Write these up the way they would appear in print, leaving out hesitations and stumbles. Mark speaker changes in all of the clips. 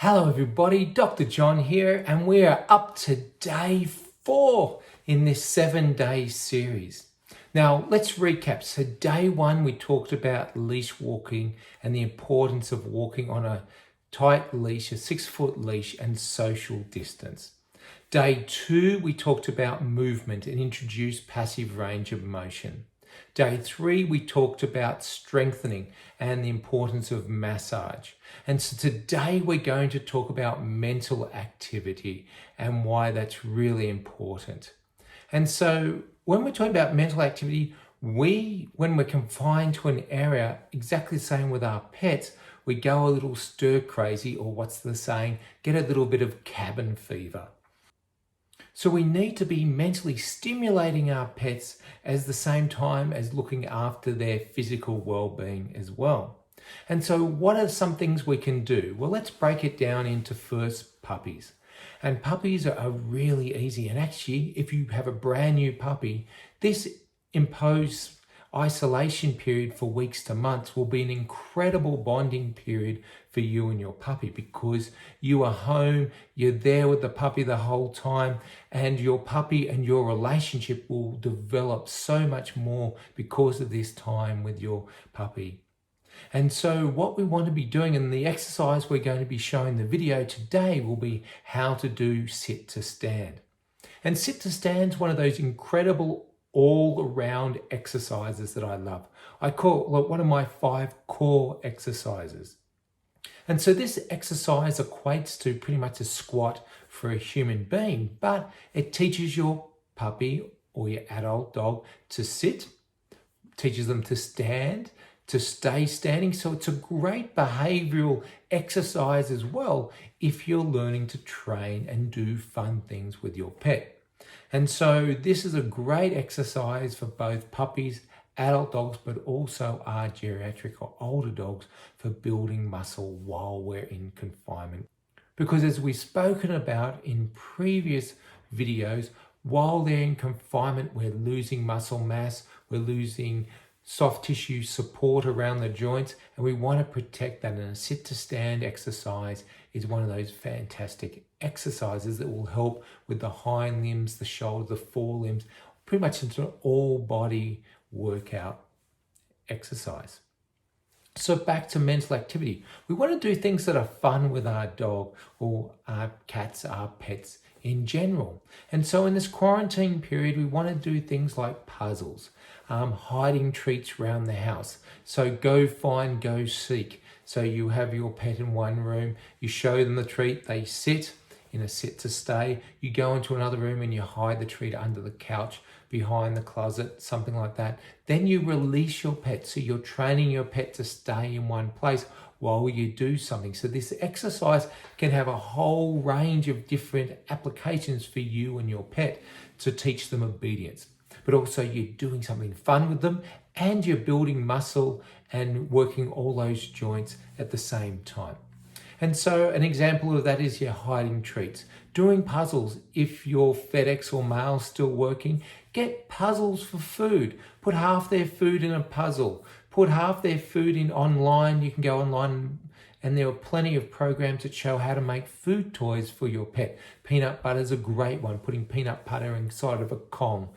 Speaker 1: Hello everybody, Dr. John here, and we are up to day 4 in this 7-day series. Now let's recap. So day 1 we talked about leash walking and the importance of walking on a tight leash, a 6-foot leash, and social distance. Day 2 we talked about movement and introduced passive range of motion. Day 3, we talked about strengthening and the importance of massage. And so today we're going to talk about mental activity and why that's really important. And so when we're talking about mental activity, when we're confined to an area, exactly the same with our pets, we go a little stir crazy, or what's the saying, get a little bit of cabin fever. So we need to be mentally stimulating our pets at the same time as looking after their physical well-being as well. And so what are some things we can do? Well, let's break it down into first puppies. And puppies are really easy. And actually, if you have a brand new puppy, this imposed isolation period for weeks to months will be an incredible bonding period for you and your puppy, because you are home, you're there with the puppy the whole time, and your puppy and your relationship will develop so much more because of this time with your puppy. And so what we want to be doing, and the exercise we're going to be showing the video today, will be how to do sit to stand. And sit to stand is one of those incredible all-around exercises that I love. I call it one of my 5 core exercises. And so this exercise equates to pretty much a squat for a human being, but it teaches your puppy or your adult dog to sit, teaches them to stand, to stay standing. So it's a great behavioral exercise as well if you're learning to train and do fun things with your pet. And so this is a great exercise for both puppies, adult dogs, but also our geriatric or older dogs for building muscle while we're in confinement. Because as we've spoken about in previous videos, while they're in confinement, we're losing muscle mass, we're losing soft tissue support around the joints, and we want to protect that. And a sit to stand exercise is one of those fantastic exercises that will help with the hind limbs, the shoulder, the forelimbs, pretty much into an all body workout exercise. So back to mental activity. We want to do things that are fun with our dog or our cats, our pets in general. And so in this quarantine period, we want to do things like puzzles, hiding treats around the house. So go find, go seek. So you have your pet in one room, you show them the treat, they sit in a sit to stay. You go into another room and you hide the treat under the couch, behind the closet, something like that. Then you release your pet. So you're training your pet to stay in one place while you do something. So this exercise can have a whole range of different applications for you and your pet to teach them obedience. But also you're doing something fun with them and you're building muscle and working all those joints at the same time. And so an example of that is your hiding treats. Doing puzzles. If your FedEx or mail is still working, get puzzles for food. Put half their food in a puzzle. Put half their food in online. You can go online and there are plenty of programs that show how to make food toys for your pet. Peanut butter is a great one. Putting peanut butter inside of a Kong,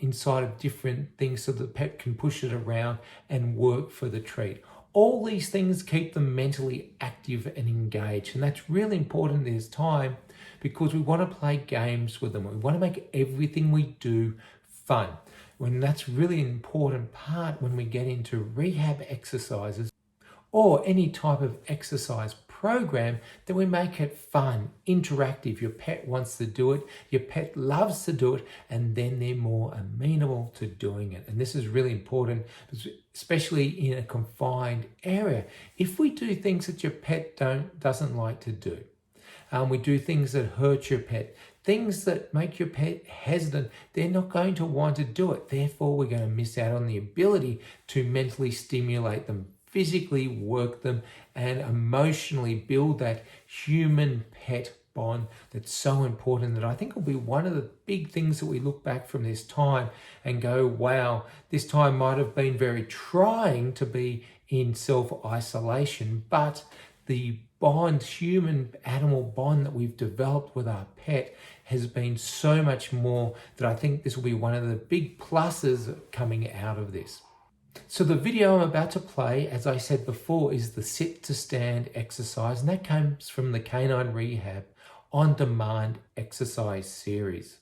Speaker 1: inside of different things so the pet can push it around and work for the treat. All these things keep them mentally active and engaged. And that's really important in this time because we want to play games with them. We want to make everything we do fun. When that's really an important part when we get into rehab exercises or any type of exercise program, that we make it fun, interactive. Your pet wants to do it, your pet loves to do it, and then they're more amenable to doing it. And this is really important, especially in a confined area. If we do things that your pet doesn't like to do, we do things that hurt your pet, things that make your pet hesitant, they're not going to want to do it. Therefore, we're going to miss out on the ability to mentally stimulate them, physically work them, and emotionally build that human-pet bond that's so important, that I think will be one of the big things that we look back from this time and go, wow, this time might have been very trying to be in self-isolation, but the bond, human-animal bond that we've developed with our pet has been so much more that I think this will be one of the big pluses coming out of this. So the video I'm about to play, as I said before, is the sit to stand exercise, and that comes from the Canine Rehab On Demand exercise series.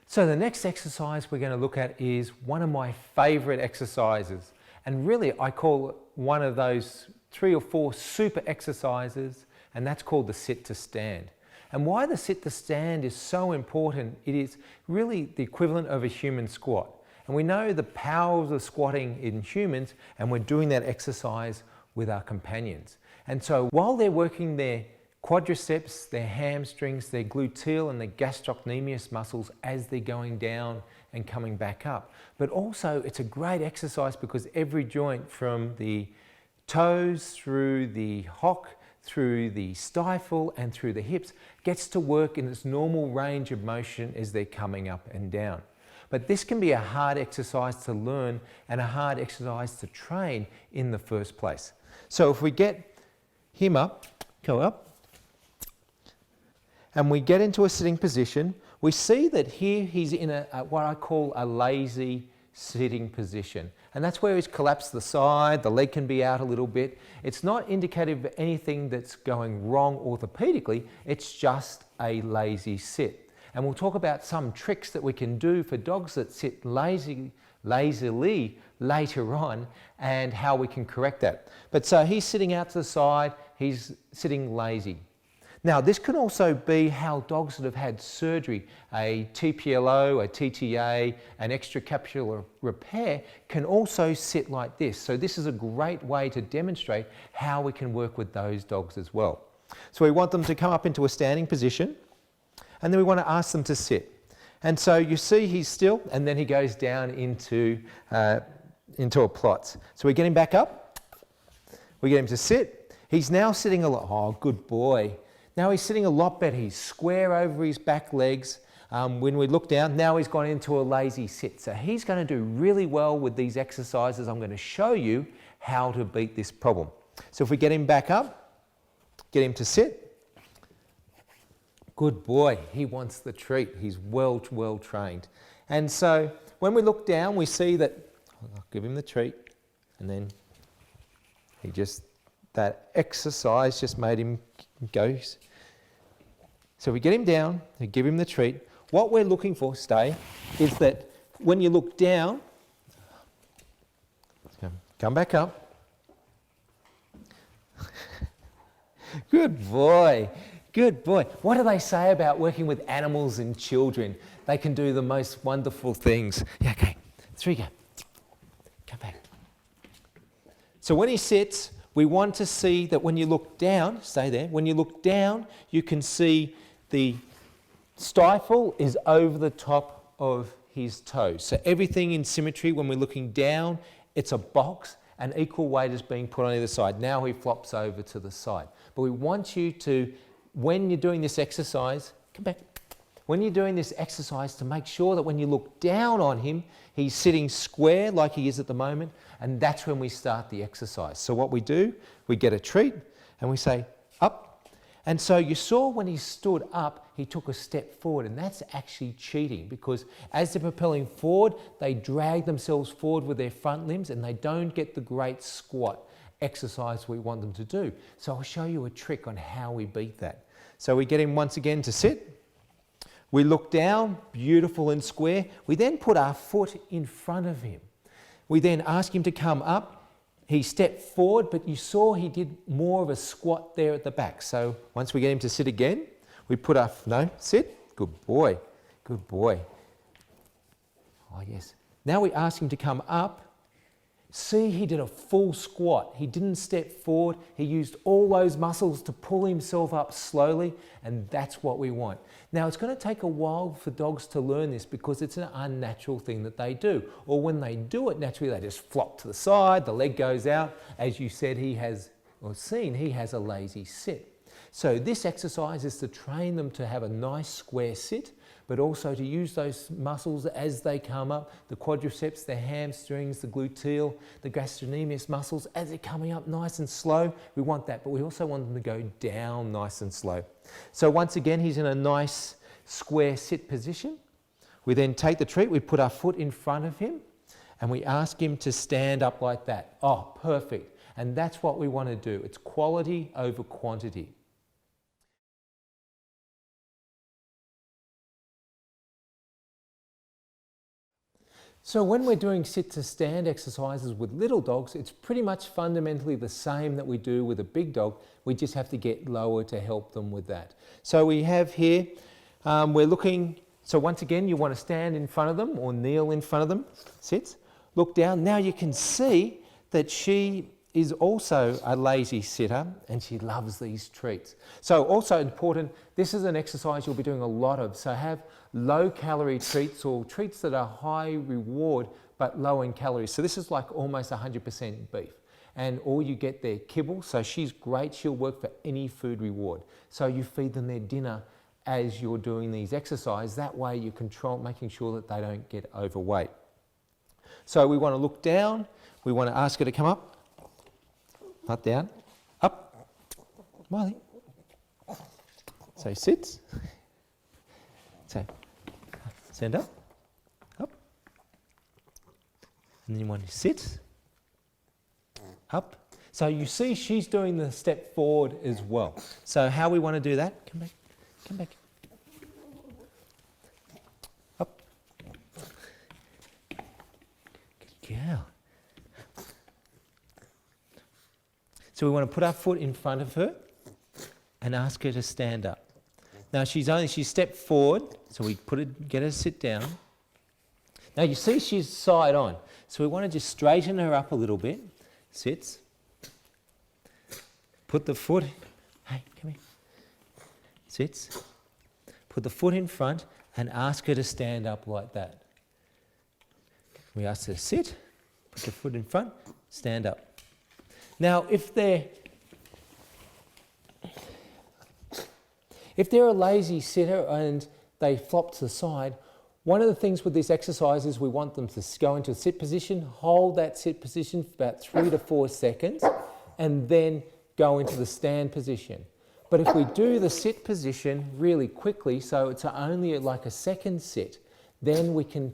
Speaker 1: So the next exercise we're going to look at is one of my favorite exercises. And really I call it one of those 3 or 4 super exercises, and that's called the sit to stand. And why the sit to stand is so important, it is really the equivalent of a human squat. And we know the powers of squatting in humans, and we're doing that exercise with our companions. And so while they're working their quadriceps, their hamstrings, their gluteal and their gastrocnemius muscles as they're going down and coming back up. But also it's a great exercise because every joint from the toes through the hock, through the stifle and through the hips gets to work in its normal range of motion as they're coming up and down. But this can be a hard exercise to learn and a hard exercise to train in the first place. So if we get him up, go up, and we get into a sitting position, we see that here he's in what I call a lazy sitting position. And that's where he's collapsed the side, the leg can be out a little bit. It's not indicative of anything that's going wrong orthopedically, it's just a lazy sit. And we'll talk about some tricks that we can do for dogs that sit lazily later on and how we can correct that. But so he's sitting out to the side, he's sitting lazy. Now this can also be how dogs that have had surgery, a TPLO, a TTA, an extracapsular repair can also sit like this. So this is a great way to demonstrate how we can work with those dogs as well. So we want them to come up into a standing position, and then we want to ask them to sit. And so you see he's still, and then he goes down into a plot. So we get him back up, we get him to sit. He's now sitting a lot, oh good boy. Now he's sitting a lot better. He's square over his back legs. When we look down, now he's gone into a lazy sit. So he's going to do really well with these exercises. I'm going to show you how to beat this problem. So if we get him back up, get him to sit. Good boy. He wants the treat. He's well trained. And so when we look down, we see that, I'll give him the treat, and then that exercise just made him go. So we get him down, we give him the treat. What we're looking for, stay, is that when you look down, come back up. Good boy, good boy. What do they say about working with animals and children? They can do the most wonderful things. Yeah, okay, 3 go. Come back. So when he sits, we want to see that when you look down, stay there, when you look down, you can see the stifle is over the top of his toes. So everything in symmetry, when we're looking down, it's a box and equal weight is being put on either side. Now he flops over to the side. But we want you to, when you're doing this exercise, come back. When you're doing this exercise, to make sure that when you look down on him, he's sitting square like he is at the moment, and that's when we start the exercise. So what we do, we get a treat and we say up. And so you saw when he stood up, he took a step forward, and that's actually cheating because as they're propelling forward, they drag themselves forward with their front limbs and they don't get the great squat exercise we want them to do. So I'll show you a trick on how we beat that. So we get him once again to sit. We look down, beautiful and square. We then put our foot in front of him. We then ask him to come up. He stepped forward, but you saw he did more of a squat there at the back. So once we get him to sit again, we put our, no, sit. Good boy, good boy. Oh yes. Now we ask him to come up. See, he did a full squat. He didn't step forward. He used all those muscles to pull himself up slowly, and that's what we want. Now, it's going to take a while for dogs to learn this because it's an unnatural thing that they do. Or when they do it naturally, they just flop to the side, the leg goes out. As you said, he has, or seen, he has a lazy sit. So this exercise is to train them to have a nice square sit, but also to use those muscles as they come up, the quadriceps, the hamstrings, the gluteal, the gastrocnemius muscles, as they're coming up nice and slow. We want that, but we also want them to go down nice and slow. So once again, he's in a nice square sit position. We then take the treat, we put our foot in front of him, and we ask him to stand up like that. Oh, perfect. And that's what we want to do. It's quality over quantity. So when we're doing sit to stand exercises with little dogs, it's pretty much fundamentally the same that we do with a big dog. We just have to get lower to help them with that. So we have here, we're looking, so once again, you want to stand in front of them or kneel in front of them, sits, look down. Now you can see that she is also a lazy sitter and she loves these treats. So also important, this is an exercise you'll be doing a lot of. So have low calorie treats or treats that are high reward but low in calories. So this is like almost 100% beef. And all you get there, kibble. So she's great, she'll work for any food reward. So you feed them their dinner as you're doing these exercises. That way you control, making sure that they don't get overweight. So we want to look down, we want to ask her to come up. Not down, up, Miley. So sits. So stand up, up. And then you want to sit, up. So you see she's doing the step forward as well. So how we want to do that, come back, come back. Up. Good girl. So we want to put our foot in front of her and ask her to stand up. Now she stepped forward, so we get her to sit down. Now you see she's side on, so we want to just straighten her up a little bit. Sits. Put the foot, hey, come here. Sits. Put the foot in front and ask her to stand up like that. We ask her to sit, put the foot in front, stand up. Now, if they're a lazy sitter and they flop to the side, one of the things with this exercise is we want them to go into a sit position, hold that sit position for about 3 to 4 seconds, and then go into the stand position. But if we do the sit position really quickly, so it's only like a second sit, then we can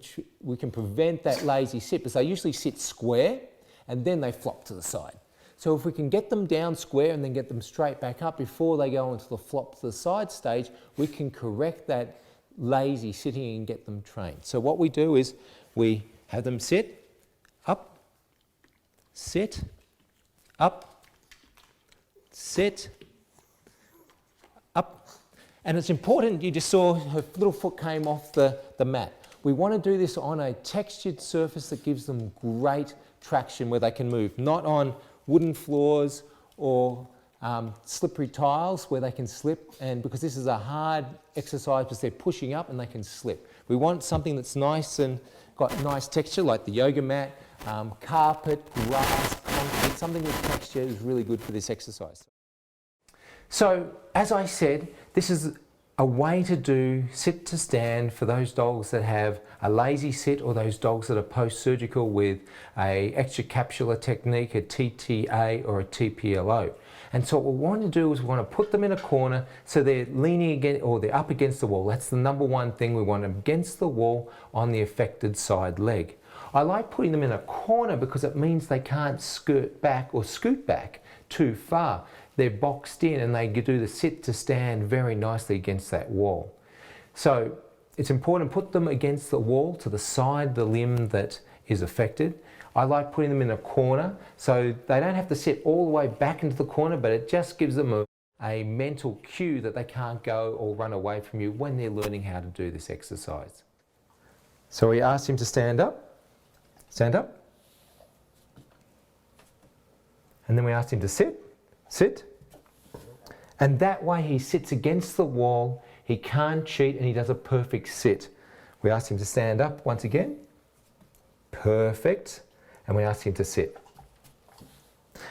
Speaker 1: prevent that lazy sit, because they usually sit square and then they flop to the side. So if we can get them down square and then get them straight back up before they go into the flop to the side stage, we can correct that lazy sitting and get them trained. So what we do is we have them sit, up, sit, up, sit, up. And it's important, you just saw her little foot came off the mat. We want to do this on a textured surface that gives them great traction where they can move, not on wooden floors or slippery tiles where they can slip, and because this is a hard exercise because they're pushing up and they can slip. We want something that's nice and got nice texture like the yoga mat, carpet, grass, concrete, something with texture is really good for this exercise. So as I said, this is a way to do sit to stand for those dogs that have a lazy sit or those dogs that are post-surgical with a extracapsular technique, a TTA or a TPLO. And so what we want to do is we want to put them in a corner so they're leaning against or they're up against the wall. That's the number one thing. We want them against the wall on the affected side leg. I like putting them in a corner because it means they can't skirt back or scoot back too far. They're boxed in and they do the sit to stand very nicely against that wall. So it's important to put them against the wall to the side, the limb that is affected. I like putting them in a corner so they don't have to sit all the way back into the corner, but it just gives them a mental cue that they can't go or run away from you when they're learning how to do this exercise. So we asked him to stand up, and then we asked him to sit, and that way he sits against the wall, he can't cheat, and he does a perfect sit. We asked him to stand up once again, perfect, and we asked him to sit.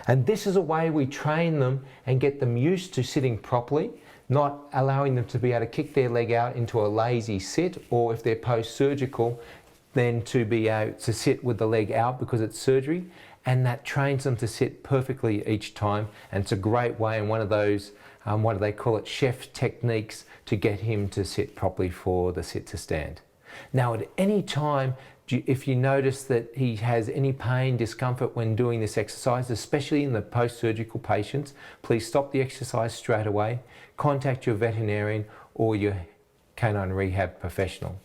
Speaker 1: And this is a way we train them and get them used to sitting properly, not allowing them to be able to kick their leg out into a lazy sit, or if they're post-surgical, then to be able to sit with the leg out because it's surgery. And that trains them to sit perfectly each time. And it's a great way, and one of those, what do they call it, chef techniques to get him to sit properly for the sit to stand. Now, at any time, if you notice that he has any pain, discomfort when doing this exercise, especially in the post-surgical patients, please stop the exercise straight away, contact your veterinarian or your canine rehab professional.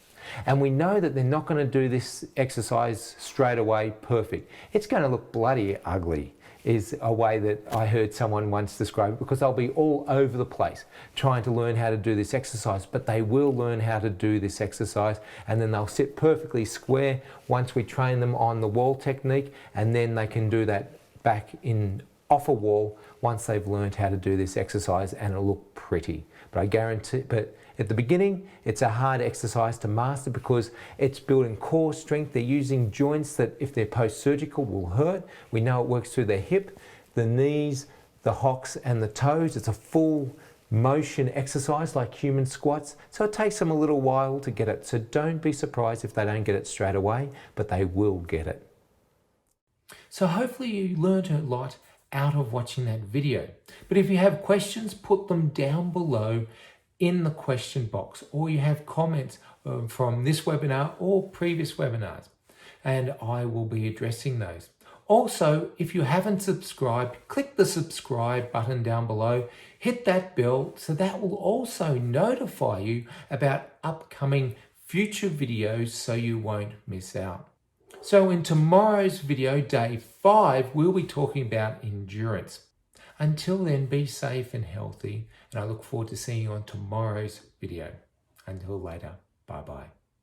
Speaker 1: And we know that they're not going to do this exercise straight away perfect. It's going to look bloody ugly, is a way that I heard someone once describe it, because they'll be all over the place trying to learn how to do this exercise, but they will learn how to do this exercise, and then they'll sit perfectly square once we train them on the wall technique, and then they can do that back in off a wall once they've learned how to do this exercise, and it'll look pretty. But I guarantee, but at the beginning, it's a hard exercise to master because it's building core strength. They're using joints that, if they're post-surgical, will hurt. We know it works through the hip, the knees, the hocks, and the toes. It's a full motion exercise like human squats. So it takes them a little while to get it. So don't be surprised if they don't get it straight away, but they will get it. So hopefully you learned a lot out of watching that video. But if you have questions, put them down below in the question box, or you have comments from this webinar or previous webinars, and I will be addressing those. Also, if you haven't subscribed, click the subscribe button down below, hit that bell, so that will also notify you about upcoming future videos so you won't miss out. So in tomorrow's video, day 5, we'll be talking about endurance. Until then, be safe and healthy, and I look forward to seeing you on tomorrow's video. Until later, bye-bye.